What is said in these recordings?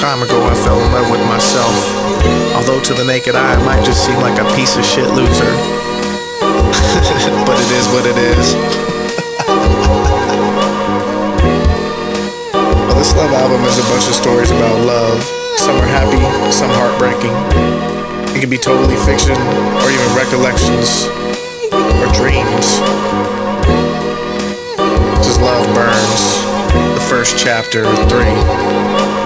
time ago I fell in love with myself. Although to the naked eye I might just seem like a piece of shit loser. But it is what it is. Well, this love album is a bunch of stories about love. Some are happy, some heartbreaking. It can be totally fiction, or even recollections, or dreams. Just Love Burns, the first chapter, 3.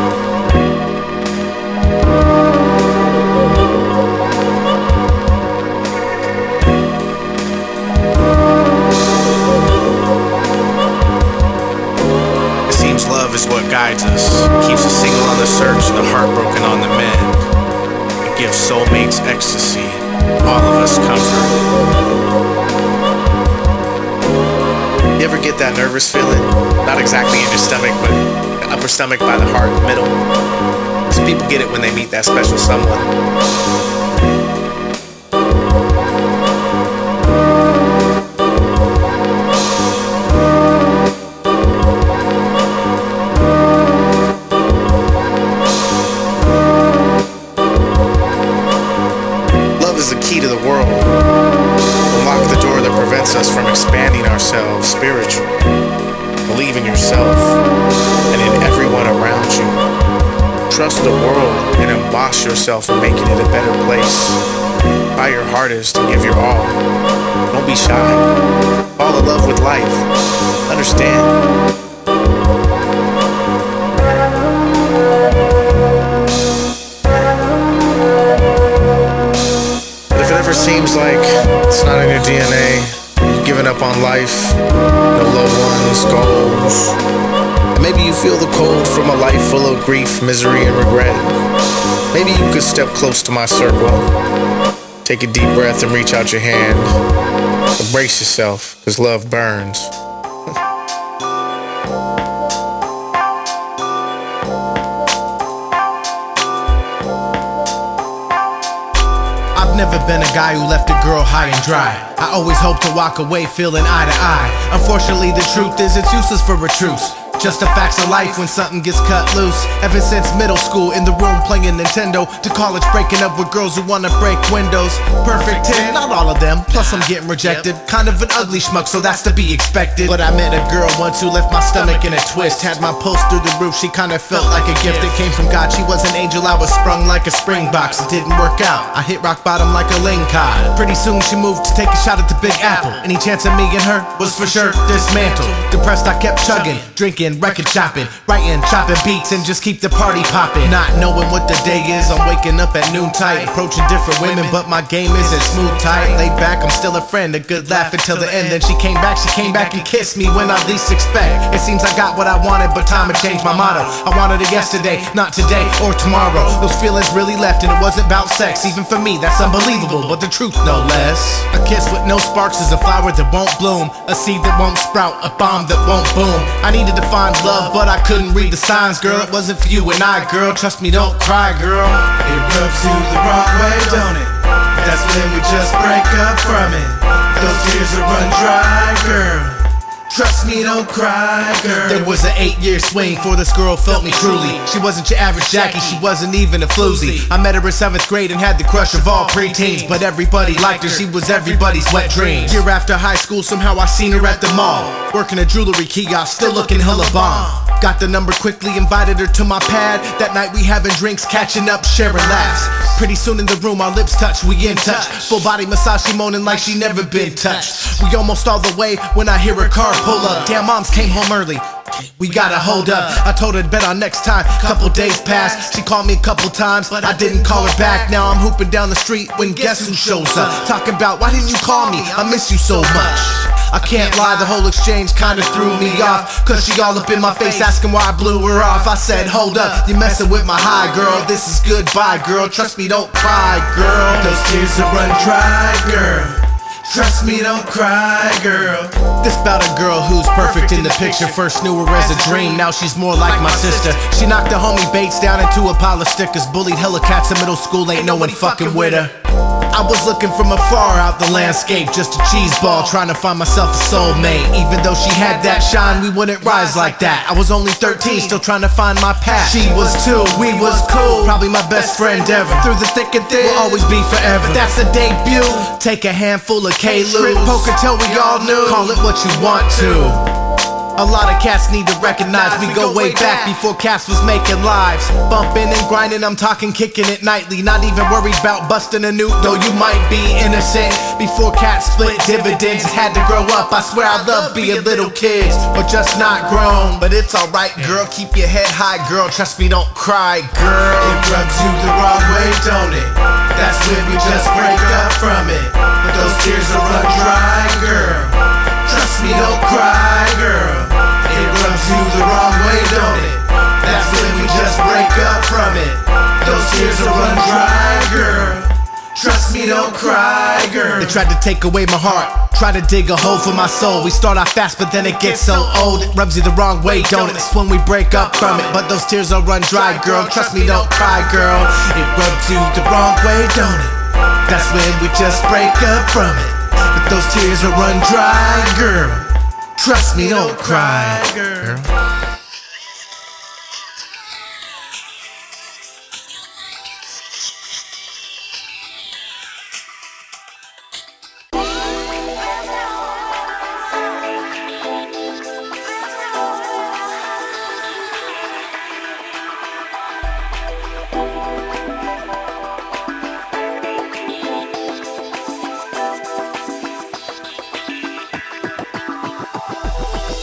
Love is what guides us, keeps the single on the search and the heartbroken on the mend. It gives soulmates ecstasy, all of us comfort. You ever get that nervous feeling? Not exactly in your stomach, but the upper stomach by the heart, middle. Some people get it when they meet that special someone. Is the key to the world. Unlock the door that prevents us from expanding ourselves spiritually. Believe in yourself and in everyone around you. Trust the world and emboss yourself in making it a better place. Try your hardest and give your all. Don't be shy. Fall in love with life. Understand. If it ever seems like it's not in your DNA, you've given up on life, no loved ones, goals, and maybe you feel the cold from a life full of grief, misery, and regret, maybe you could step close to my circle, take a deep breath and reach out your hand. Embrace yourself, because love burns. Never been a guy who left a girl high and dry. I always hope to walk away feeling eye to eye. Unfortunately, the truth is it's useless for a truce. Just the facts of life when something gets cut loose. Ever since middle school, in the room playing Nintendo, to college breaking up with girls who wanna break windows. Perfect 10, not all of them, plus I'm getting rejected. Kind of an ugly schmuck, so that's to be expected. But I met a girl once who left my stomach in a twist. Had my pulse through the roof, she kinda felt like a gift that came from God. She was an angel, I was sprung like a spring box. It didn't work out, I hit rock bottom like a lingcod. Pretty soon she moved to take a shot at the Big Apple. Any chance of me and her was for sure dismantled. Depressed, I kept chugging, drinking, record shopping, writing, chopping beats, and just keep the party popping. Not knowing what the day is, I'm waking up at noontide, approaching different women, but my game isn't smooth tight. Laid back, I'm still a friend, a good laugh until the end. Then she came back and kissed me when I least expect. It seems I got what I wanted, but time had changed my motto. I wanted it yesterday, not today or tomorrow. Those feelings really left, and it wasn't about sex. Even for me, that's unbelievable, but the truth no less. A kiss with no sparks is a flower that won't bloom, a seed that won't sprout, a bomb that won't boom. I needed to find love, but I couldn't read the signs, girl. It wasn't for you and I, girl. Trust me, don't cry, girl. It rubs you the wrong way, don't it? That's when we just break up from it. Those tears will run dry, girl. Trust me, don't cry, girl. There was an 8-year swing before this girl felt me truly. She wasn't your average Jackie, she wasn't even a floozy. I met her in 7th grade and had the crush of all preteens, but everybody liked her, she was everybody's wet dream. Year after high school, somehow I seen her at the mall, working a jewelry kiosk, still looking hella bomb. Got the number quickly, invited her to my pad. That night we having drinks, catching up, sharing laughs. Pretty soon in the room our lips touch, we in touch. Full body massage, she moaning like she never been touched. We almost all the way when I hear her car pull up. Damn, moms came home early, we gotta hold up. I told her to bet on next time. Couple days passed, she called me a couple times, but I didn't call her back. Now I'm hooping down the street when guess who shows up, talking about why didn't you call me, I miss you so much. I can't lie, the whole exchange kinda threw me off, cause she all up in my face asking why I blew her off. I said, hold up, you messing with my high, girl. This is goodbye, girl. Trust me, don't cry, girl. Those tears will run dry, girl. Trust me, don't cry, girl. This bout a girl who's perfect in the picture. First knew her as a dream, now she's more like my sister. She knocked the homie Bates down into a pile of stickers. Bullied hella cats in middle school, ain't no one fucking with her. I was looking from afar out the landscape, just a cheese ball, trying to find myself a soulmate. Even though she had that shine, we wouldn't rise like that. I was only 13, still trying to find my path. She was 2, we was cool, probably my best friend ever. Through the thick and thin, we'll always be forever. That's the debut. Take a handful of K-Lou, poker till we all knew. Call it what you want to. A lot of cats need to recognize we go way back before cats was making lives. Bumping and grinding, I'm talking kicking it nightly. Not even worried about busting a nuke, though you might be innocent. Before cats split dividends, had to grow up. I swear I love being little kids, but just not grown. But it's alright, girl, keep your head high, girl. Trust me, don't cry, girl. It rubs you the wrong way, don't it? That's when we just break up from it. But those tears will run dry, girl. Trust me, don't cry, girl. It rubs you the wrong way, don't it? That's when we just break up from it. Those tears will run dry, girl. Trust me, don't cry, girl. They tried to take away my heart, try to dig a hole for my soul. We start off fast, but then it gets so old. It rubs you the wrong way, don't it? That's when we break up from it. But those tears will run dry, girl. Trust me, don't cry, girl. It rubs you the wrong way, don't it? That's when we just break up from it. But those tears will run dry, girl. Trust me, don't cry, girl.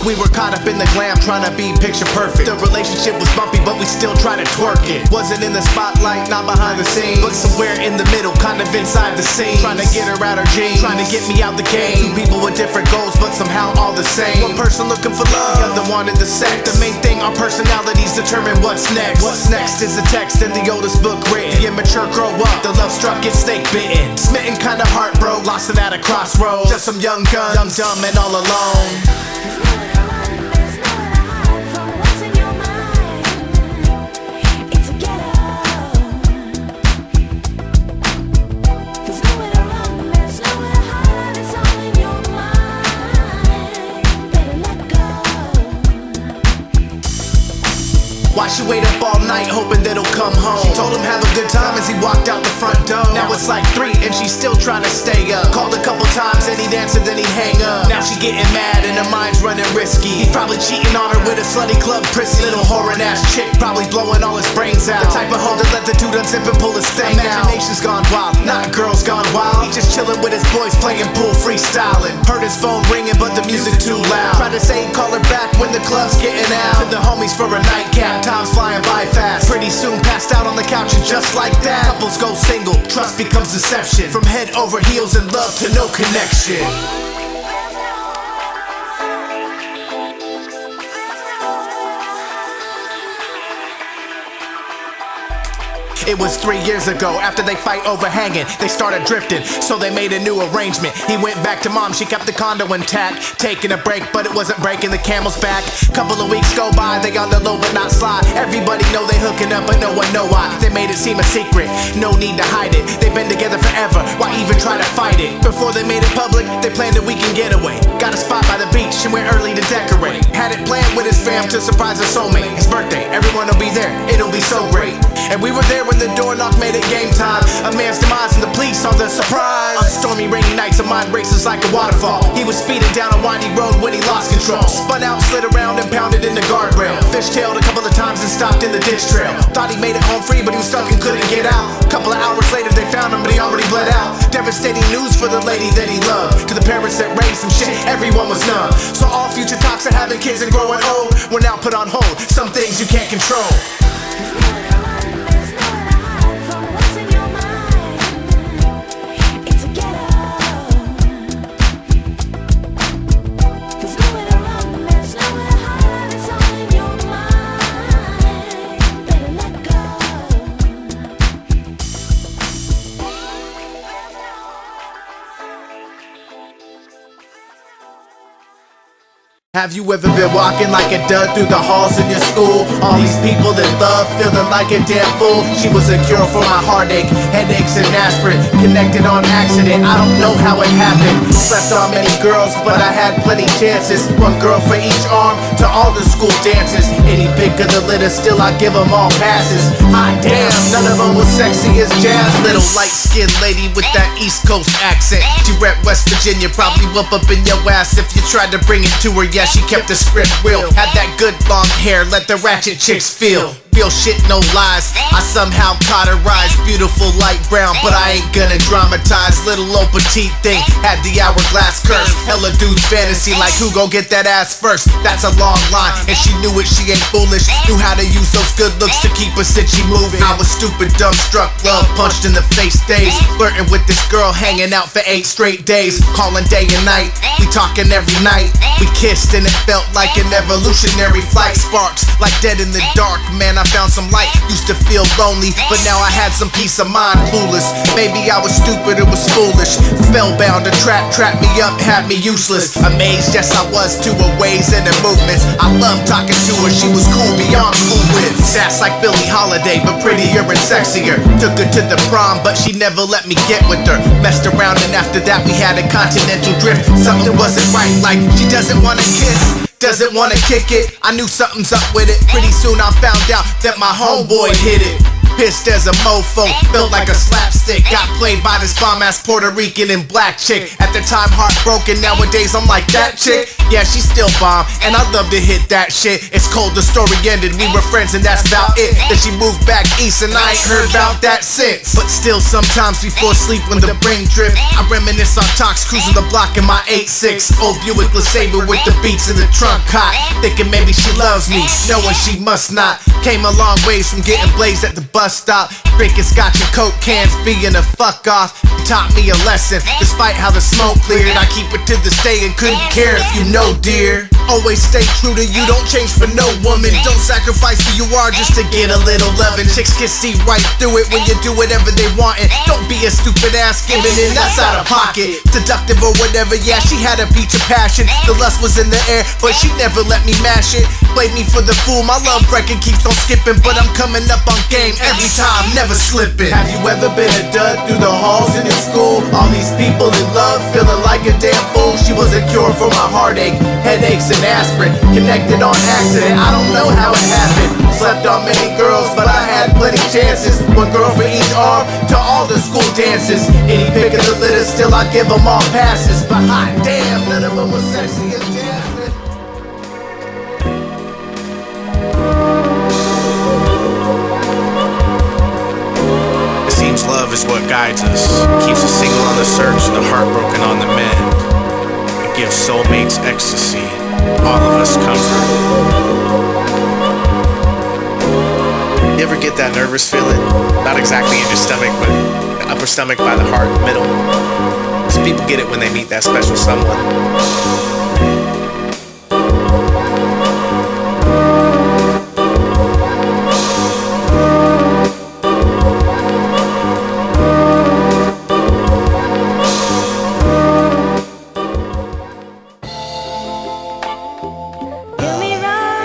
We were caught up in the glam, trying to be picture perfect. The relationship was bumpy, but we still tried to twerk it. Wasn't in the spotlight, not behind the scenes, but somewhere in the middle, kind of inside the scene. Trying to get her out her jeans, trying to get me out the game. Two people with different goals, but somehow all the same. One person looking for love, the other wanted the sex. The main thing, our personalities determine what's next. What's next is a text in the oldest book written. The immature grow up, the love struck, gets snake bitten. Smitten, kinda heart broke, lost it at a crossroads. Just some young guns, young, dumb, and all alone. Why she wait up all night hoping that he'll come home? She told him have a good time as he walked out the front door. Now it's like 3 and she's still trying to stay up. Called a couple times and he'd answer, then he'd hang up. Now she getting mad and her mind's running risky. He's probably cheating on her with a slutty club prissy. Little whoring ass chick, probably blowing all his brains out. The type of hoe that let the dude unzip and pull his thing out. Imagination's gone wild, not girls gone wild. He just chilling with his boys playing pool, freestyling. Heard his phone ringing but the music too loud. Tried to say he'd call her back when the club's getting out. To the homies for a nightcap, time's flying by fast. Pretty soon passed out on the couch and just like that, couples go single, trust becomes deception. From head over heels in love to no connection. It was 3 years ago, after they fight over hanging, they started drifting, so they made a new arrangement. He went back to mom, she kept the condo intact. Taking a break, but it wasn't breaking the camel's back. Couple of weeks go by, they on the low but not sly. Everybody know they hooking up, but no one know why. They made it seem a secret, no need to hide it. They've been together forever, why even try to fight it? Before they made it public, they planned a weekend getaway. Got a spot by the beach and went early to decorate. Had it planned with his fam to surprise his soulmate. His birthday, everyone will be there, it'll be so great. And we were there when the door knock made it game time. A man's demise and the police saw the surprise. On stormy rainy nights, a mind races like a waterfall. He was speeding down a windy road when he lost control. Spun out, slid around and pounded in the guardrail. Fishtailed a couple of times and stopped in the ditch trail. Thought he made it home free but he was stuck and couldn't get out. Couple of hours later they found him but he already bled out. Devastating news for the lady that he loved. To the parents that raised him, shit, everyone was numb. So all future talks of having kids and growing old were now put on hold. Some things you can't control. Have you ever been walking like a dud through the halls in your school? All these people in love, feeling like a damn fool. She was a cure for my heartache, headaches and aspirin. Connected on accident, I don't know how it happened. Slept on many girls, but I had plenty chances. One girl for each arm, to all the school dances. Any pick of the litter, still I give them all passes. Hot damn, none of them was sexy as jazz. Little light-skinned lady with that East Coast accent. She rep West Virginia, probably whoop up in your ass if you tried to bring it to her. Yeah, she kept the script real. Had that good long hair, let the ratchet chicks feel. Real shit, no lies. I somehow cauterized beautiful light brown, but I ain't gonna dramatize. Little old petite thing had the hourglass curse. Hella dudes fantasy like who gon' get that ass first. That's a long line, and she knew it, she ain't foolish. Knew how to use those good looks to keep her city moving. I was stupid, dumb, struck, love punched in the face days. Flirting with this girl, hanging out for 8 straight days. Calling day and night, we talking every night. We kissed and it felt like an evolutionary flight. Sparks like dead in the dark, man, I found some light. Used to feel lonely, but now I had some peace of mind. Clueless, maybe I was stupid, it was foolish. Spellbound, a trap trapped me up, had me useless. Amazed, yes I was, to her ways and her movements. I loved talking to her, she was cool beyond cool with. Sass like Billie Holiday, but prettier and sexier. Took her to the prom, but she never let me get with her. Messed around and after that we had a continental drift. Something wasn't right, like she doesn't wanna kiss, doesn't wanna kick it. I knew something's up with it. Pretty soon I found out that my homeboy hit it. Pissed as a mofo, felt like a slapstick. Got played by this bomb-ass Puerto Rican and black chick. At the time heartbroken, nowadays I'm like that chick. Yeah, she's still bomb, and I love to hit that shit. It's cold, the story ended, we were friends and that's about it. Then she moved back east and I ain't heard about that since. But still sometimes before sleep when the brain drift, I reminisce on talks cruising the block in my 8.6. Old Buick LeSabre with the beats in the trunk hot. Thinking maybe she loves me, knowing she must not. Came a long ways from getting blazed at the bus stop. Drinking scotch and coke cans, being a fuck off. Taught me a lesson, despite how the smoke cleared. I keep it to this day and couldn't care if you know, dear. Always stay true to you, don't change for no woman. Don't sacrifice who you are just to get a little lovin'. Chicks can see right through it when you do whatever they want. And don't be a stupid ass giving in, that's out of pocket. Seductive or whatever, yeah, she had a beach of passion. The lust was in the air, but she never let me mash it. Played me for the fool, my love record keeps on skipping. But I'm coming up on game every time, never slipping. Have you ever been a dud through the halls in your school? All these people in love, feeling like a damn fool. She was a cure for my heartache, headaches and aspirin. Connected on accident, I don't know how it happened. Slept on many girls, but I had plenty chances. One girl for each arm, to all the school dances. Any pick of the litter, still I give them all passes. But hot damn, none of them was sexy as Jasmine. Seems love is what guides us, keeps the single on the search and the heartbroken on the mend. It gives soulmates ecstasy, all of us comfort. You ever get that nervous feeling? Not exactly in your stomach, but the upper stomach by the heart, middle. Cause people get it when they meet that special someone.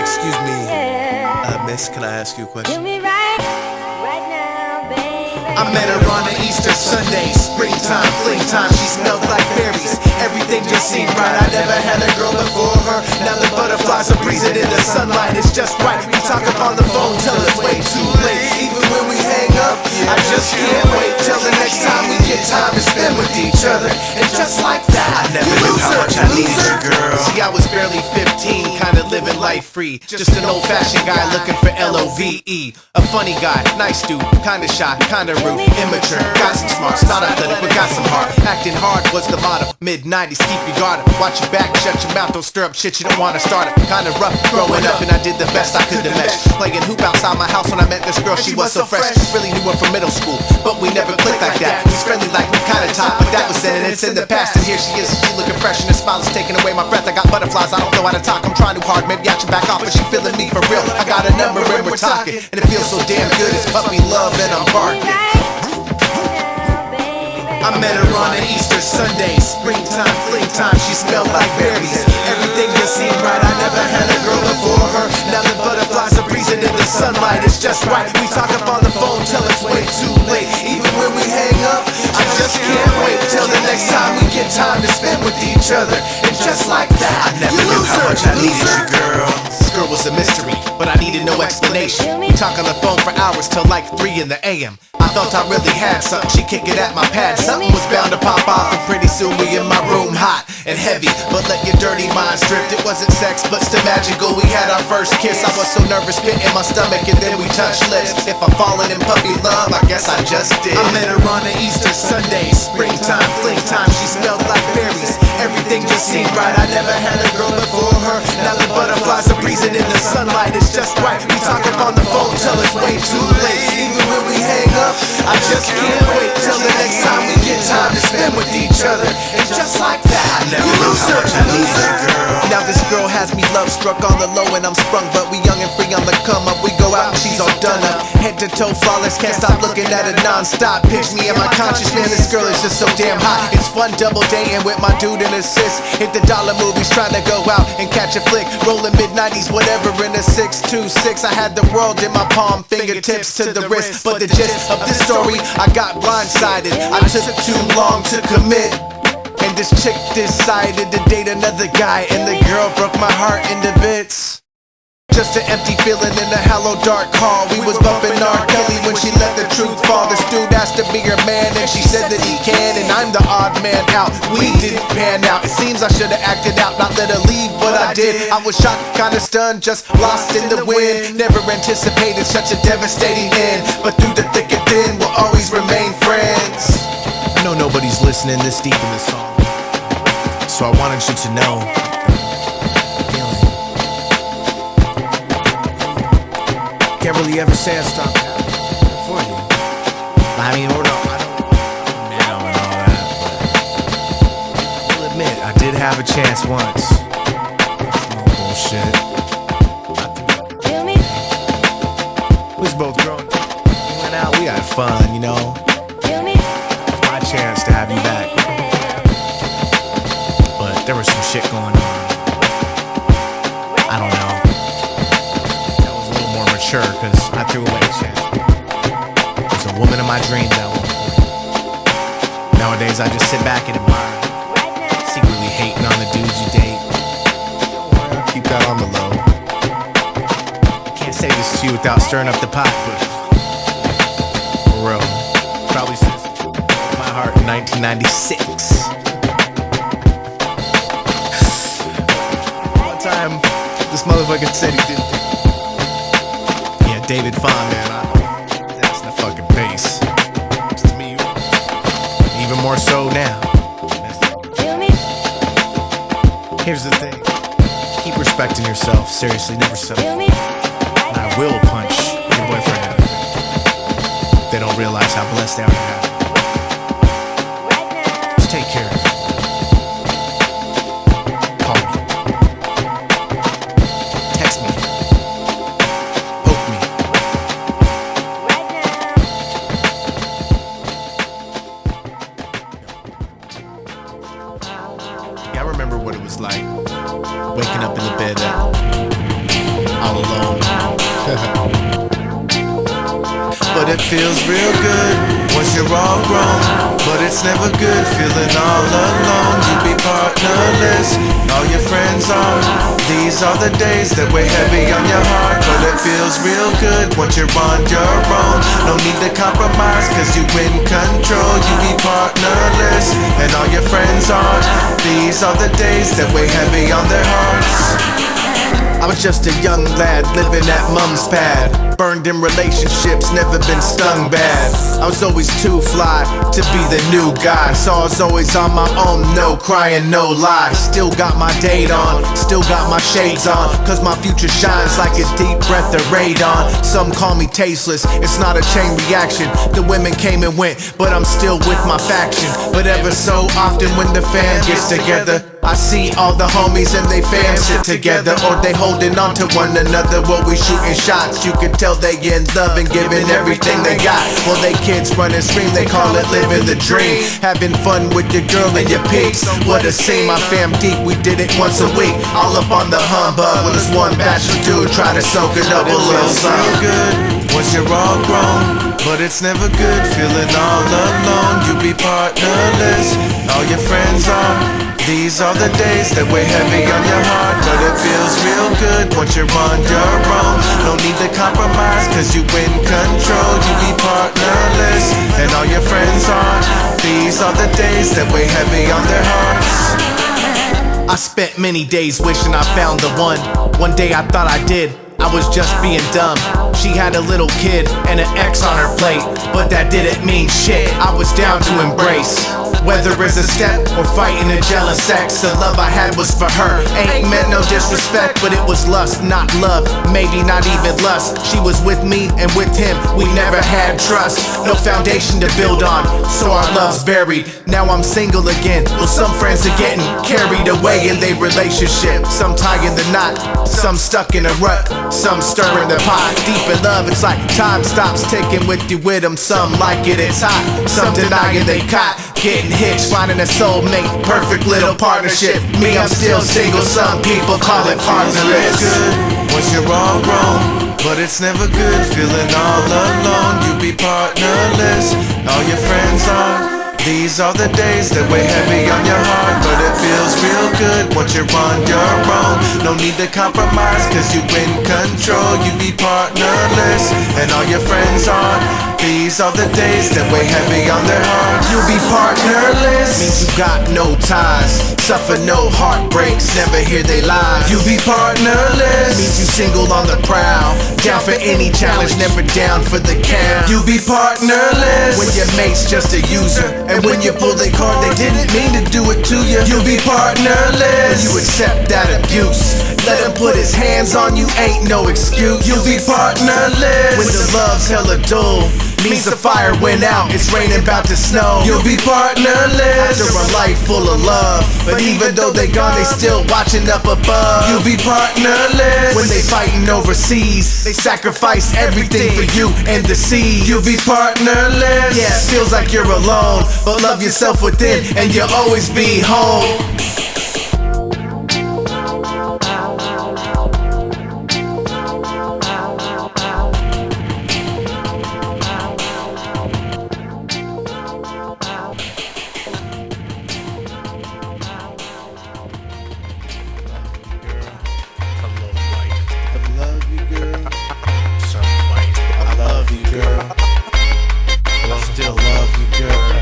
Excuse me, miss, can I ask you a question? Do me right now, baby. I met her on an Easter Sunday, springtime, fling time, she smelled like berries. Everything just seemed right, I never had a girl before her. Now the butterflies are breezing in the sunlight, it's just right. We talk up on the phone till it's way too late. Even when we hang up, I just can't wait till the next time we get time to spend with each other. And just like that, I never knew how much I needed you, girl. See, I was barely 15, kinda living life free. Just an old-fashioned guy looking for L-O-V-E. A funny guy, nice dude, kinda shy, kinda rude, immature. Got some smarts, not athletic, but got some heart. Acting hard was the motto, mid-90s, keep your guard up. Watch your back, shut your mouth, don't stir up shit you don't wanna start up. Kinda rough, growing up, and I did the best I could to mesh. Playing hoop outside my house when I met this girl, she was so fresh. Really knew her from middle school, but we never clicked like that. He's friendly like we kinda talk, but that was then and it's in the past. And here she is, she looking fresh and her smile is taking away my breath. I got butterflies, I don't know how to talk, I'm trying too hard, maybe I should back off, but she feeling me for real. I got a number and we're talking, and it feels so damn good. It's puppy love and I'm barking. I met her on an Easter Sunday, springtime, fling time, she smelled like berries. Everything just seemed right. I never had a girl before her. Now the butterflies are breezing in the sunlight. It's just right. We talk up on the phone till it's way too late. Even when we hang up, I just can't wait till the next time we get time to spend with each other. And just like that, I never knew how much I needed you, girl. This girl was a mystery, but I needed no explanation. We talk on the phone for hours till like 3 in the AM. I felt I really had something. She kick it at my pad. Something was bound to pop off, and pretty soon we in my room, hot and heavy. But let your dirty minds drift. It wasn't sex, but still magical. We had our first kiss. I was so nervous, pit in my stomach, and then we touched lips. If I'm falling in puppy love, I guess I just did. I met her on a Easter Sunday, springtime, fling time. She smelled like berries. Everything just seemed right. I never had a girl before her. Now the butterflies are breezing in the sunlight. It's just right. We talk up on the phone till it's way too late. Even when we hang up, I just can't wait till the next time we get time to spend with each other. And just like that, I never knew how much I need her, girl. Now this girl has me love struck on the low and I'm sprung, but we young and free on the come up. We go out and she's all done up, head to toe flawless. Can't stop looking at her non-stop. Pitch me in my conscious, man, this girl is just so damn hot. It's fun double dating with my dude and his sis. Hit the dollar movies, trying to go out and catch a flick. Rolling mid-90s, whatever in a 626. I had the world in my palm, fingertips to the wrist. But the gist of this story, I got blindsided. I took too long to commit. And this chick decided to date another guy, and the girl broke my heart into bits. Just an empty feeling in a hollow dark hall. We was bumping R. Kelly when she let the truth fall. This dude asked to be her man and she said that he can, and I'm the odd man out. We didn't pan out. It seems I should've acted out, not let her leave, but I did. I was shocked, kinda stunned, just lost in the wind. Never anticipated such a devastating end, but through the thick and thin, we'll always remain friends. I know nobody's listening this deep in this song, so I wanted you to know. Can't really ever say I stopped for you. I mean, or no, I don't know and all that, but I'll admit, I did have a chance once. It's no bullshit. We was both grown. We went out, we had fun, you know. It's my chance to have you back. But there was some shit going on. I don't know. Sure, cause I threw away a chance. There's a woman in my dreams at one point. Nowadays I just sit back and admire, secretly hating on the dudes you date. Keep that on the low. I can't say this to you without stirring up the pot, but for real, probably since my heart in 1996. One time, this motherfucker said he didn't. David Fonn, man, that's the fucking bass. To me, even more so now. Here's the thing, keep respecting yourself, seriously, never settle. And I will punch your boyfriend in the face. They don't realize how blessed they are to have you. Just take care of it. Call me. Text me. I remember what it was like, waking up in the bed all alone. But it feels real good once you're all grown. But it's never good feeling all alone. You be partnerless, all your friends are. These are the days that weigh heavy on your heart. But it feels real good once you're on your own. No need to compromise, cause you in control. You be partnerless, and all your friends are. These are the days that weigh heavy on their hearts. I was just a young lad living at mum's pad. Burned in relationships, never been stung bad. I was always too fly to be the new guy, so I was always on my own, no crying, no lie. Still got my date on, still got my shades on, cause my future shines like a deep breath of radon. Some call me tasteless, it's not a chain reaction. The women came and went, but I'm still with my faction. But ever so often when the fam gets together, I see all the homies and they fam sit together, or they holding on to one another while we shooting shots. You can tell tell they in love and giving everything they got. Well, they kids run and scream, they call it living the dream. Having fun with your girl and your peeps. What a scene, my fam deep, we did it once a week. All up on the humbug with this one bachelor dude, try to soak it up a little something good once you're all grown. But it's never good feeling all alone. You be partnerless, all your friends are. These are the days that weigh heavy on your heart. But it feels real good once you're on your own. No need to compromise, cause you in control. You be partnerless, and all your friends are. These are the days that weigh heavy on their hearts. I spent many days wishing I found the one. One day I thought I did, I was just being dumb. She had a little kid and an ex on her plate, but that didn't mean shit. I was down to embrace. Whether it's a step or fighting a jealous sex, the love I had was for her. Ain't meant no disrespect, but it was lust, not love. Maybe not even lust. She was with me and with him, we never had trust. No foundation to build on, so our love's buried. Now I'm single again. Well, some friends are getting carried away in their relationship. Some tying the knot, some stuck in a rut, some stirring the pot. Deep in love, it's like time stops ticking with you with them. Some like it, it's hot. Some denying they caught. Getting hitched, finding a soulmate, perfect little partnership. Me, I'm still single, some people call it partnerless. Good once you're all grown, but it's never good feeling all alone. You be partnerless, all your friends are. These are the days that weigh heavy on your heart. But it feels real good once you're on your own. No need to compromise, cause you in control. You be partnerless, and all your friends are. These are the days that weigh heavy on their hearts. You'll be partnerless, means you got no ties, suffer no heartbreaks, never hear they lies. You be partnerless, means you single on the prowl, down for any challenge, never down for the count. You be partnerless, when your mate's just a user, and when you pull their card, they didn't mean to do it to you. You be partnerless, when you accept that abuse, let him put his hands on you, ain't no excuse. You be partnerless, when the love's hella dull, means the fire went out, it's raining about to snow. You'll be partnerless after a life full of love, but even though they gone, they still watching up above. You'll be partnerless when they fighting overseas, they sacrifice everything for you and the seed. You'll be partnerless, yeah, it feels like you're alone, but love yourself within and you'll always be home.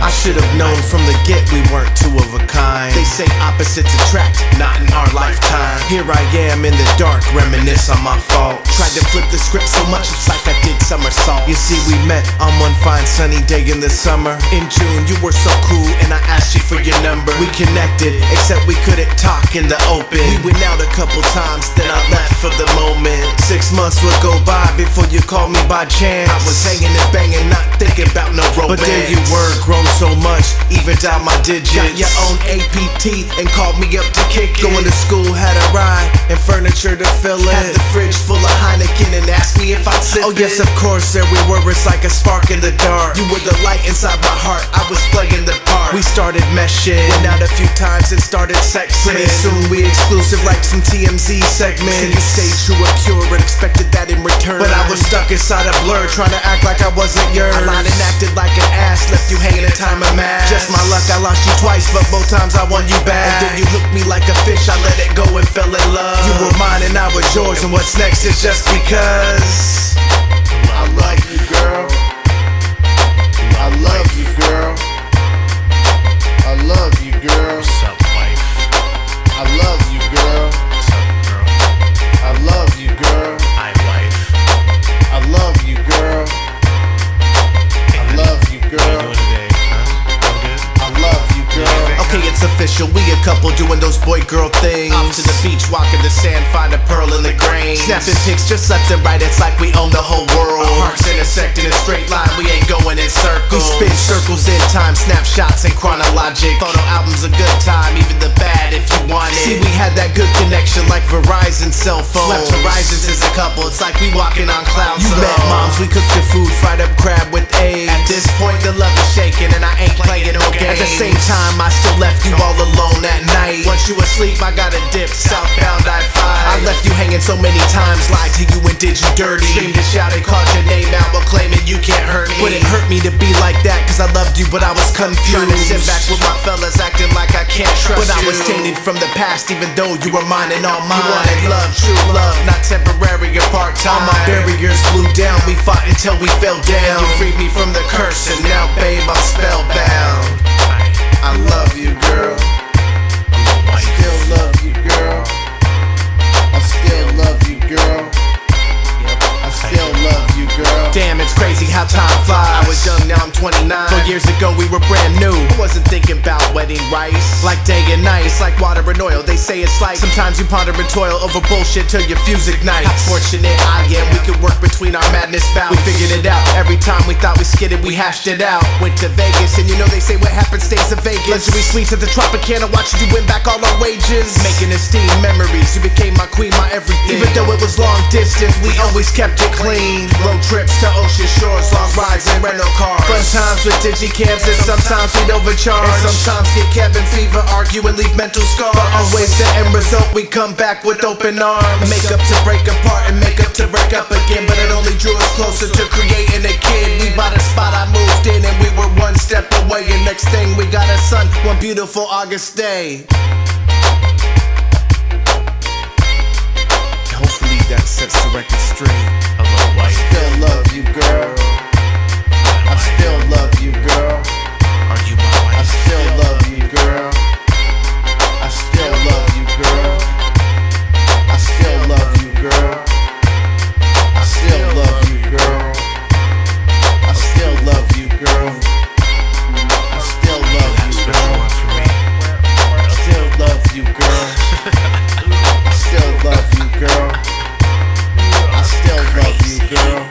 I should've known from the get we weren't two of a kind. They say opposites attract, not in our lifetime. Here I am in the dark, reminisce on my fault. Tried to flip the script so much it's like I did somersault. You see, we met on one fine sunny day in the summer. In June, you were so cool and I asked you for your number. We connected, except we couldn't talk in the open. We went out a couple times, then I left for the moment. 6 months would go by before you called me by chance. I was hanging and banging, not thinking about no romance. But there you were, grown so much, even down my digits. Got your own APT and called me up to kick it. Going to school, had a ride and furniture to fill it. Had the fridge full of Heineken and asked me if I'd sip it. Oh yes, of course, there we were, it's like a spark in the dark. You were the light inside my heart, I was playing the part. We started meshing, went out a few times and started sexing. Pretty soon we exclusive like some TMZ segments. And you stayed true or pure and expected that in return. But I was stuck inside a blur, trying to act like I wasn't yours. I lied and acted like an ass, left you hanging in time of mass. Just my luck, I lost you twice, but both times I won you back. And then you hooked me like a fish, I let it go and fell in love. You were mine and I was yours, and what's next is just because I love you, girl. I love you, girl. I love you, girl. What's up, wife? I love you, girl. What's up, girl? I love you, girl. Hi, wife. I love you, girl. Hey, I love you, how you girl. doing today? Huh? All good? I love you, girl. Okay, it's official, we a couple doing those boy-girl things. Off to the beach, walking the sand, find a pearl in the grain. Snapping pics just left and right, it's like we own the whole world. Our hearts intersect in a straight line, we ain't going in circles. We spin circles in time, snapshots and chronologic. Photo albums a good time, even the bad if you want it. See, we had that good connection like Verizon cell phone. Swept horizons as a couple, it's like we walking on clouds. You met moms, we cooked your food, fried up crab with eggs. At this point the love is shaking and I ain't playing no games. At the same time I still left you all alone at night. Once you asleep I got a dip, southbound I-5. I left you hanging so many times, lied to you and did you dirty. Screamed and shouted, called your name out while claiming you can't hurt me. Would it hurt me to be like that? Cause I loved you but I was confused. Trying to sit back with my fellas acting like I can't trust you. But I was tainted from the past even though you were mine and all mine. You wanted love, true love, not temporary or part-time. All my barriers blew down, we fought until we fell down. You freed me from the curse and now babe I'm spellbound. I love you girl, I still love you girl, I still love you girl, I still love you girl. Damn, it's crazy how time flies. I was young, now I'm 29. 4 years ago we were brand new. I wasn't thinking about wedding rice. Like day and night, it's like water and oil. They say it's like sometimes you ponder and toil over bullshit till your fuse ignites. How fortunate I am, we could work between our madness bouts. We figured it out, every time we thought we skidded we hashed it out. Went to Vegas and you know they say what happens stays in Vegas. Luxury suites at the Tropicana, watching you win back all our wages. Making esteemed memories, you became my queen, my everything. Even though it was long distance, we always kept it clean. Road trips to ocean shores, long rides in rental cars. Fun times with digicams and sometimes we'd overcharge. And sometimes get cabin fever, argue and leave mental scars. But always the end result, we come back with open arms. Make up to break apart and make up to break up again. But it only drew us closer to creating a kid. We bought a spot, I moved in and we were one step away. And next thing we got a son, one beautiful August day. Hopefully that sets the record straight. I still love you girl, I still love you girl, are you my wife? I still love you girl, I still love you girl, I still love you girl, I still love you girl, I still love you girl, I still love you girl, I still love you girl, I still love you girl, I still love you girl.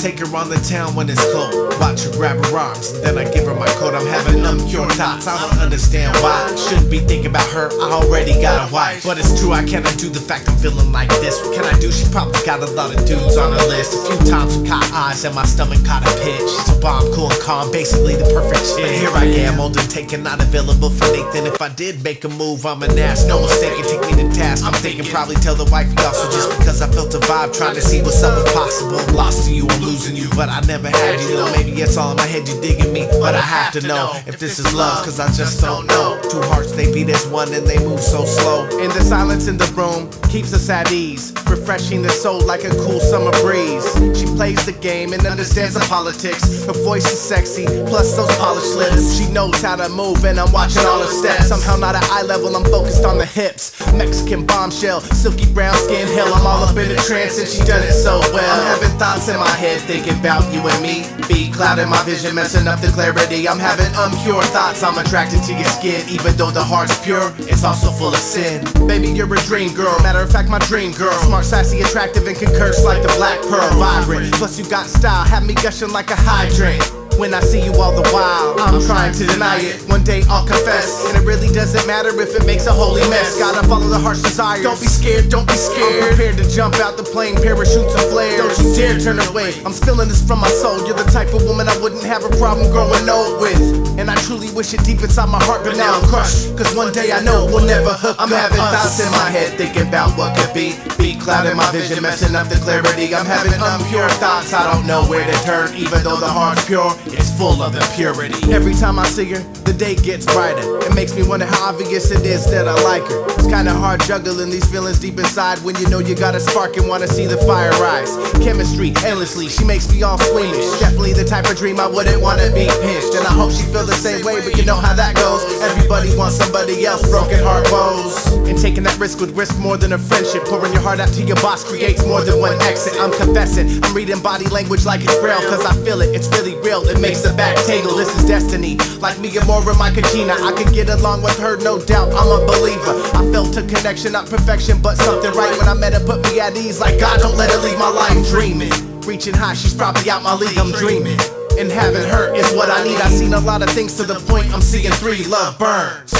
Take her on the town when it's cold. Watch her grab her arms, and then I give her my coat. I'm having unpure thoughts, I don't understand why. Shouldn't be thinking about her, I already got a wife. But it's true, I cannot do the fact I'm feeling like this. What can I do? She probably got a lot of dudes on her list. A few times we caught eyes and my stomach caught a pitch. So bomb, cool and calm, basically the perfect chick. But here I am, old and taken, not available for Nathan. If I did make a move, I'm an ass, no mistaken, take me to task. I'm thinking probably tell the wifey also just because I felt a vibe, trying to see what's up if possible. Lost to you, I'm losing you, but I never had you. Know maybe it's all in my head, you digging me, but I have to know if this is love, cause I just don't know. Two hearts, they beat as one and they move so slow. And the silence in the room keeps us at ease, refreshing the soul like a cool summer breeze. She plays the game and understands the politics. Her voice is sexy, plus those polished lips. She knows how to move and I'm watching all her steps. Somehow not at eye level, I'm focused on the hips. Mexican bombshell, silky brown skin, hell, I'm all up in a trance and she done it so well. I'm having thoughts in my head thinking about you and me. Be clouding my vision, messing up the clarity. I'm having unpure thoughts, I'm attracted to your skin. Even though the heart's pure, it's also full of sin. Baby, you're a dream girl, matter of fact my dream girl. Smart, sassy, attractive, and can curse like the black pearl. Vibrant, plus you got style, have me gushing like a hydrant. When I see you all the while, I'm trying to deny it. One day I'll confess, and it really doesn't matter if it makes a holy mess. Gotta follow the heart's desires. Don't be scared, don't be scared. I'm prepared to jump out the plane, parachutes and flares. Don't you dare turn away, I'm spilling this from my soul. You're the type of woman I wouldn't have a problem growing old with. And I truly wish it deep inside my heart, but now I'm crushed. Cause one day I know we'll never hook up. I'm having thoughts in my head thinking about what could be. Be clouding my vision, messing up the clarity. I'm having unpure thoughts, I don't know where to turn. Even though the heart's pure, it's full of impurity. Every time I see her, the day gets brighter. It makes me wonder how obvious it is that I like her. It's kinda hard juggling these feelings deep inside when you know you got a spark and wanna see the fire rise. Chemistry, endlessly, she makes me all squeamish. Definitely the type of dream I wouldn't wanna be pinched. And I hope she feel the same way, but you know how that goes. Everybody wants somebody else, broken heart woes. And taking that risk would risk more than a friendship. Pouring your heart out to your boss creates more than one exit. I'm confessing, I'm reading body language like it's braille, cause I feel it, it's really real. It makes the back tingle, this is destiny. Like me and Maura, my Kachina, I can get along with her, no doubt, I'm a believer. I felt a connection, not perfection, but something right. When I met her, put me at ease, like God, don't let her leave my life dreaming. Reaching high, she's probably out my league, I'm dreaming. And having her is what I need. I've seen a lot of things to the point I'm seeing 3. Love burns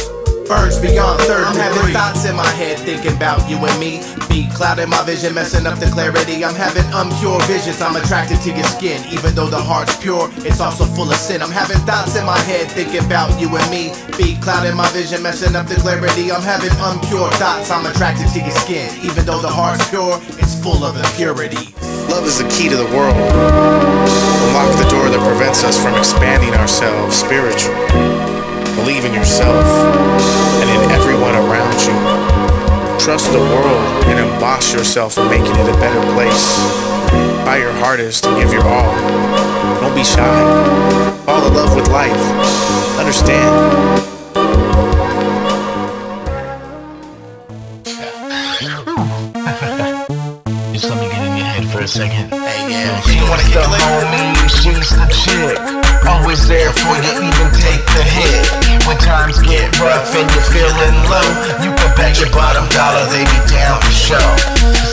beyond third. I'm having thoughts in my head thinking about you and me. Be clouding my vision, messing up the clarity. I'm having impure visions. I'm attracted to your skin, even though the heart's pure, it's also full of sin. I'm having thoughts in my head thinking about you and me. Be clouding my vision, messing up the clarity. I'm having impure thoughts. I'm attracted to your skin, even though the heart's pure, it's full of impurity. Love is the key to the world. Unlock the door that prevents us from expanding ourselves spiritually. Believe in yourself and in everyone around you. Trust the world and emboss yourself in making it a better place. Try your hardest and give your all. Don't be shy. Fall in love with life. Understand. Just let me get in your head for a second. Hey, yeah. She's the homie, she's the chick. Always there for you, even take the hit. When times get rough and you're feeling low, you can bet your bottom dollar they be down for show.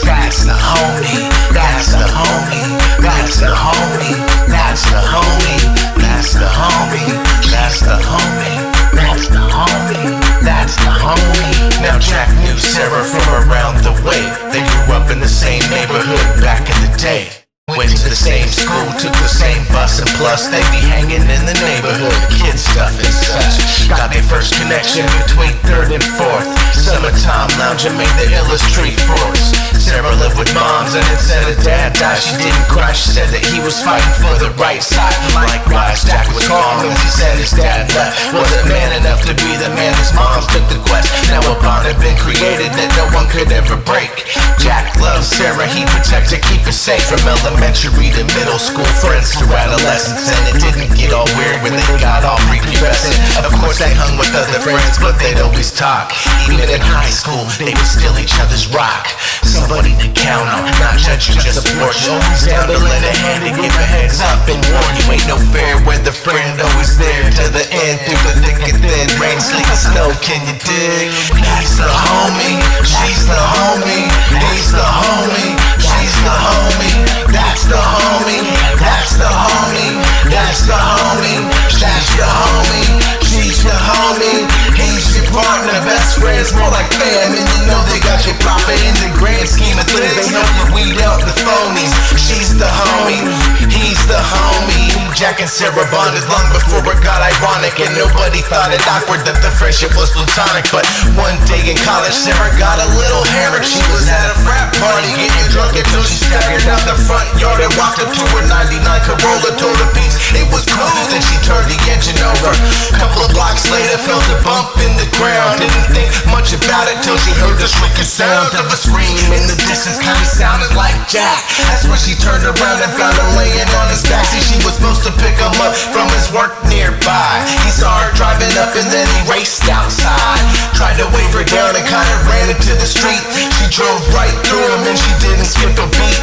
That's the homie, that's the homie, that's the homie, that's the homie, that's the homie, that's the homie, that's the homie, that's the homie. Now Jack knew Sarah from around the way. They grew up in the same neighborhood back in the day. Went to the same school, took the same bus, and plus they be hanging in the neighborhood, kid stuff and such. Got their first connection between 3rd and 4th. Summertime lounging made the illest treat for us. Sarah lived with moms and instead of dad died, she didn't cry. She said that he was fighting for the right side. Likewise, Jack was calm as he said his dad left. Wasn't man enough to be the man his moms took the quest. Now a bond had been created that no one could ever break. Jack loved Sarah, he protected, keep her safe from elementary to middle school, friends through adolescence. And it didn't get all weird when they got all prepubescent. Of course they hung with other friends, but they'd always talk. Even in high school, they would steal each other's rock. Somebody to count on, not judge you, just support you. Always down to lend a hand and give a heads up and warn you. Ain't no fair weather friend, always there to the end. Through the thick and thin, rain, sleet, and snow, can you dig? That's the homie, she's the homie, he's the homie, she's the homie. That's the homie, that's the homie, that's the homie, that's the homie, she's the homie, he's your partner, best friends, more like fam. And you know they got you proper in the grand scheme of things. They help you weed out the phonies. She's the homie, he's the homie. Jack and Sarah bonded long before it got ironic, and nobody thought it awkward that the friendship was platonic. But one day in college, Sarah got a little hammered. She was at a frat party getting drunk until she staggered out the front yard and walked up to her 99 Corolla, told her peace, it was cool. Then she turned the engine over. Couple of blocks later, felt a bump in the ground. Didn't think much about it till she heard the shrieking sounds of a scream in the distance. Kinda sounded like Jack. That's when she turned around and found him laying on his back. See, she was supposed to pick him up from his work nearby. He saw her driving up and then he raced outside. Tried to wave her down and kinda ran into the street. She drove right through him and she didn't skip a beat.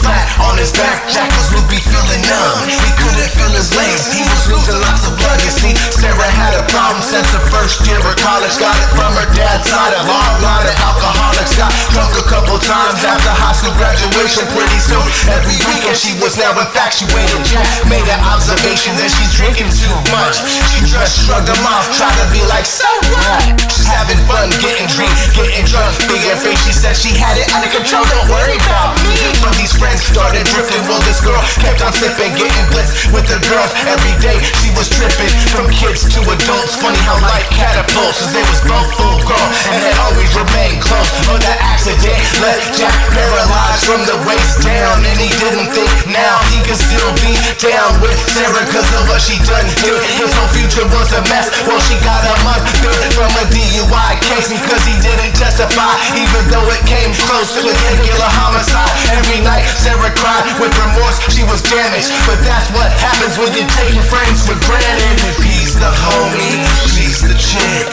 Flat on his back, Jack was loopy, feeling numb. He couldn't feel his legs, he was losing lots of blood. You see, Sarah had a problem since the first year of college. Got it from her dad's side, a long line of alcoholics. Got drunk a couple times after high school graduation. Pretty soon, every weekend she was now infatuated. Jack made an observation that she's drinking too much. She just shrugged him off, tried to be like, so what? She's having fun, getting drunk, big in face. She said she had it under control, don't worry about me. But these friends started drifting, well this girl kept on sipping, getting blitzed with the girls every day. She was tripping from kids to adults. Funny how life catapults, cause they was both full grown and had always remained close. But the accident left Jack paralyzed from the waist down, and he didn't think now he could still be down with Sarah cause of what she done did. His whole future was a mess. Well, she got a month from a DUI case cause he didn't testify, even though it came close to a regular homicide. Every night Sarah cried with remorse, she was damaged, but that's what happens when you take your friends for granted. If he's the homie, she's the chick,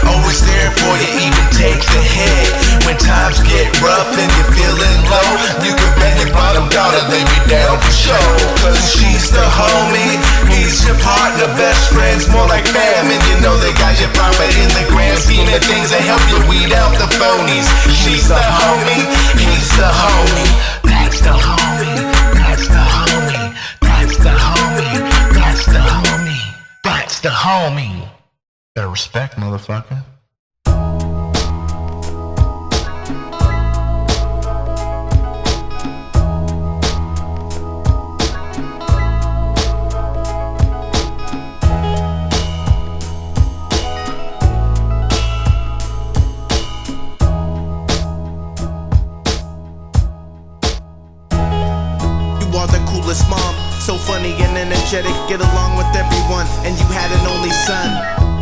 always there for you, even take the hit. When times get rough and you're feeling low, you can bet your bottom dollar they be down for show. Cause she's the homie, he's your partner, best friends, more like fam. And you know they got you proper in the grand scheme of things that help you weed out the phonies. She's the homie, he's the homie. That's the homie, that's the homie, that's the homie, that's the homie, that's the homie. Better respect, motherfucker. The coolest mom, so funny and energetic, get along with everyone, and you had an only son.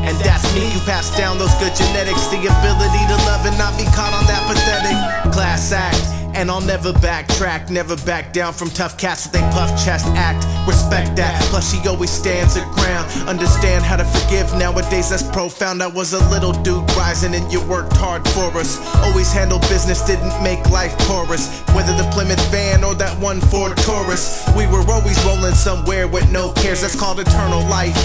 And that's me, you passed down those good genetics, the ability to love and not be caught on that pathetic class act. And I'll never backtrack, never back down from tough cats with they puff chest act. Respect that, plus she always stands her ground. Understand how to forgive nowadays, that's profound. I was a little dude rising and you worked hard for us. Always handled business, didn't make life porous. Whether the Plymouth van or that one Ford Taurus, we were always rolling somewhere with no cares, that's called eternal life.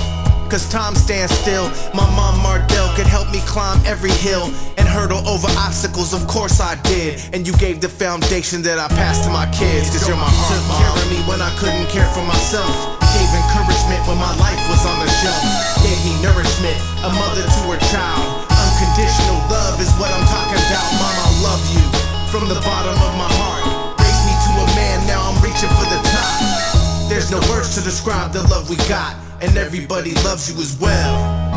Cause time stands still. My mom Mardell could help me climb every hill and hurdle over obstacles, of course I did. And you gave the foundation that I passed to my kids. Cause you're my heart. Took care of me when I couldn't care for myself. Gave encouragement when my life was on the shelf. Gave me nourishment, a mother to her child. Unconditional love is what I'm talking about. Mom, I love you from the bottom of my heart. Raised me to a man, now I'm reaching for the top. There's no words to describe the love we got, and everybody loves you as well.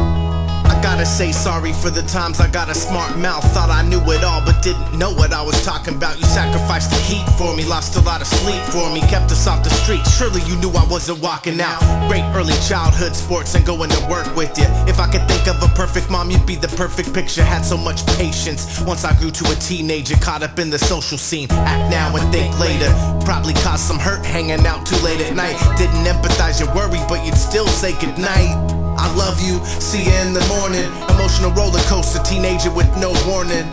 I gotta say sorry for the times I got a smart mouth. Thought I knew it all but didn't know what I was talking about. You sacrificed the heat for me, lost a lot of sleep for me, kept us off the street. Surely you knew I wasn't walking out. Great early childhood sports and going to work with you. If I could think of a perfect mom, you'd be the perfect picture. Had so much patience. Once I grew to a teenager, caught up in the social scene. Act now and think later. Probably caused some hurt hanging out too late at night. Didn't empathize your worry, but you'd still say goodnight. I love you, see you in the morning. Emotional roller coaster, teenager with no warning.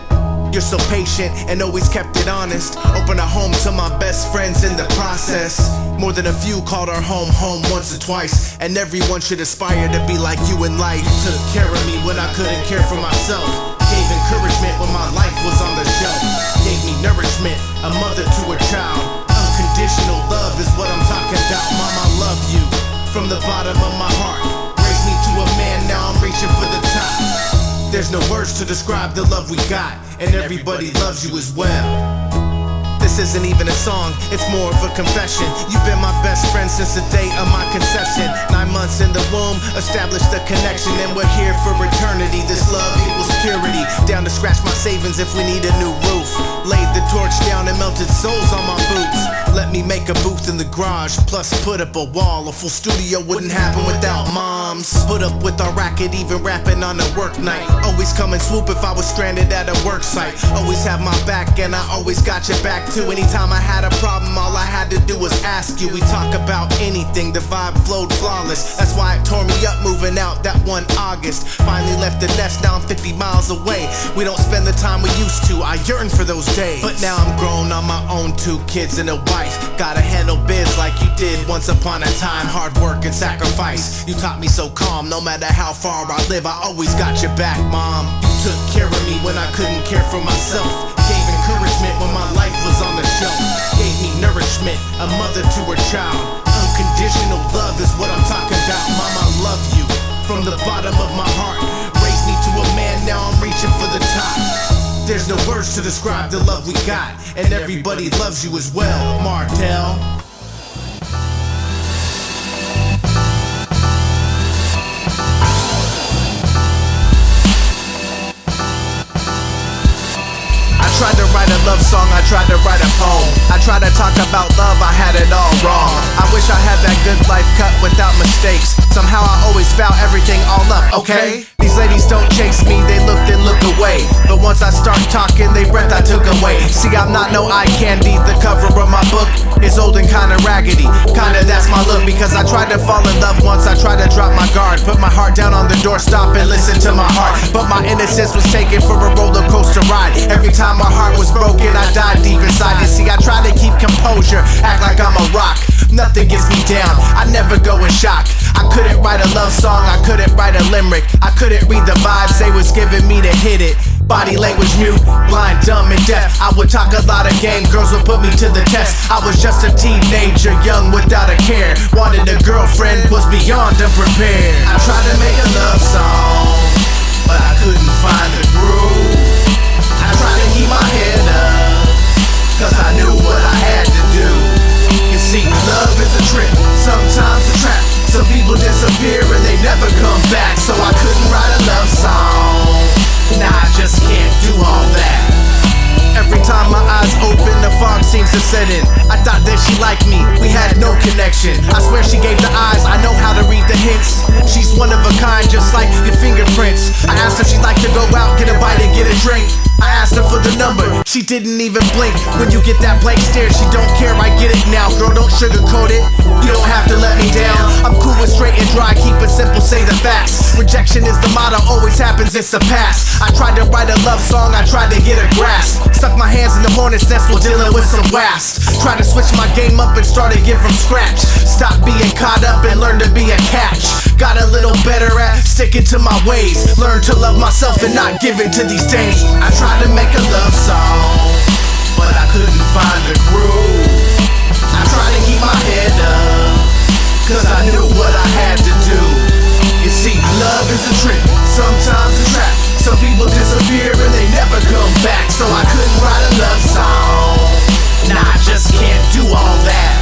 You're so patient and always kept it honest. Opened a home to my best friends in the process. More than a few called our home home once or twice. And everyone should aspire to be like you in life. Took care of me when I couldn't care for myself. Gave encouragement when my life was on the shelf. Gave me nourishment, a mother to her child. Unconditional love is what I'm talking about. Mom, I love you from the bottom of my heart. Me to a man, now I'm reaching for the top. There's no words to describe the love we got, and everybody loves you as well. This isn't even a song, it's more of a confession. You've been my best friend since the day of my conception. 9 months in the womb, established a connection, and we're here for eternity. This love equals purity. Down to scratch my savings if we need a new roof. Laid the torch down and melted souls on my boots. Let me make a booth in the garage, plus put up a wall. A full studio wouldn't happen without moms. Put up with our racket, even rapping on a work night. Always come and swoop if I was stranded at a work site. Always have my back and I always got your back too. Anytime I had a problem, all I had to do was ask you. We talk about anything, the vibe flowed flawless. That's why it tore me up moving out that one August. Finally left the nest, now I'm 50 miles away. We don't spend the time we used to, I yearn for those days. But now I'm grown on my own, 2 kids and a wife. Gotta handle biz like you did once upon a time. Hard work and sacrifice, you taught me so calm. No matter how far I live, I always got your back, Mom. You took care of me when I couldn't care for myself. Gave encouragement when my life was on the shelf. Gave me nourishment, a mother to her child. Unconditional love is what I'm talking about. Mom, I love you from the bottom of my heart. Raised me to a man, now I'm reaching for the top. There's no words to describe the love we got, and everybody loves you as well, Martell. love song, I tried to write a poem. I tried to talk about love, I had it all wrong. I wish I had that good life cut without mistakes. Somehow I always foul everything all up, okay? These ladies don't chase me, they look then look away. But once I start talking, they breath I took away. See, I'm not no eye candy, the cover of my book is old and kinda raggedy. Kinda that's my look, because I tried to fall in love once, I tried to drop my guard. Put my heart down on the doorstop and listen to my heart. But my innocence was taken for a roller coaster ride. Every time my heart was broken, I died deep inside. You see, I try to keep composure, act like I'm a rock. Nothing gets me down, I never go in shock. I couldn't write a love song, I couldn't write a limerick. I couldn't read the vibes they was giving me to hit it. Body language mute, blind, dumb, and deaf. I would talk a lot of game, girls would put me to the test. I was just a teenager, young without a care. Wanted a girlfriend, was beyond unprepared. I tried to make a love song, but I couldn't find the groove. I tried to keep my head up, cause I knew what I had to do. You see, love is a trip, sometimes a trap. Some people disappear and they never come back. So I couldn't write a love song, nah, I just can't do all that. Every time my eyes open, the fog seems to set in. I thought that she liked me, we had no connection. I swear she gave the eyes, I know how to read the hints. She's one of a kind, just like your fingerprints. I asked if she'd like to go out, get a bite and get a drink. I asked her for the number, she didn't even blink. When you get that blank stare, she don't care, I get it now. Girl, don't sugarcoat it, you don't have to let me down. I'm cool with straight and dry, keep it simple, say the facts. Rejection is the motto, always happens, it's the past. I tried to write a love song, I tried to get a grasp. Stuck my hands in the hornet's nest while dealing with some wasps. Tried to switch my game up and start again from scratch. Stop being caught up and learn to be a catch. Got a little better at sticking to my ways. Learn to love myself and not give in to these days. I tried to make a love song, but I couldn't find the groove. I tried to keep my head up, cause I knew what I had to do. You see, love is a trick, sometimes a trap. Some people disappear and they never come back. So I couldn't write a love song, nah, I just can't do all that.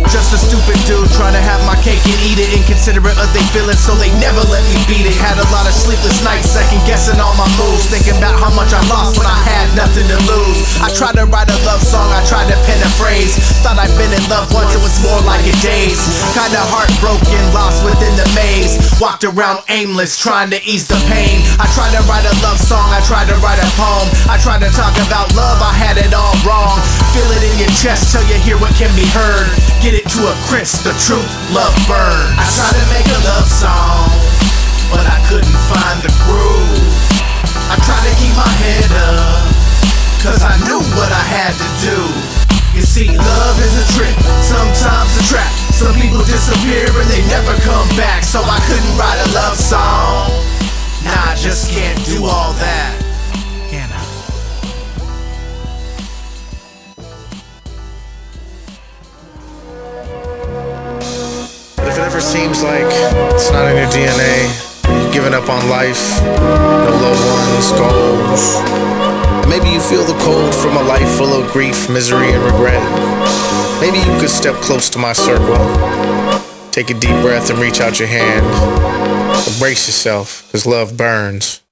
Just a stupid dude trying to have my cake and eat it. Inconsiderate of they feelings, so they never let me beat it. Had a lot of sleepless nights, second guessing all my moves. Thinking about how much I lost when I had nothing to lose. I tried to write a love song, I tried to pen a phrase. Thought I'd been in love once, it was more like a daze. Kinda heartbroken, lost within the maze. Walked around aimless, trying to ease the pain. I tried to write a love song, I tried to write a poem. I tried to talk about love, I had it all wrong. Feel it in your chest till you hear what can be heard. Get it to a crisp, the truth, love burn. I tried to make a love song, but I couldn't find the groove. I tried to keep my head up, cause I knew what I had to do. You see, love is a trick, sometimes a trap. Some people disappear and they never come back. So I couldn't write a love song, nah, I just can't do all that. Can I? But if it ever seems like it's not in your DNA, you've given up on life, no loved ones, goals, and maybe you feel the cold from a life full of grief, misery, and regret, maybe you could step close to my circle, take a deep breath and reach out your hand. Embrace yourself, cause love burns.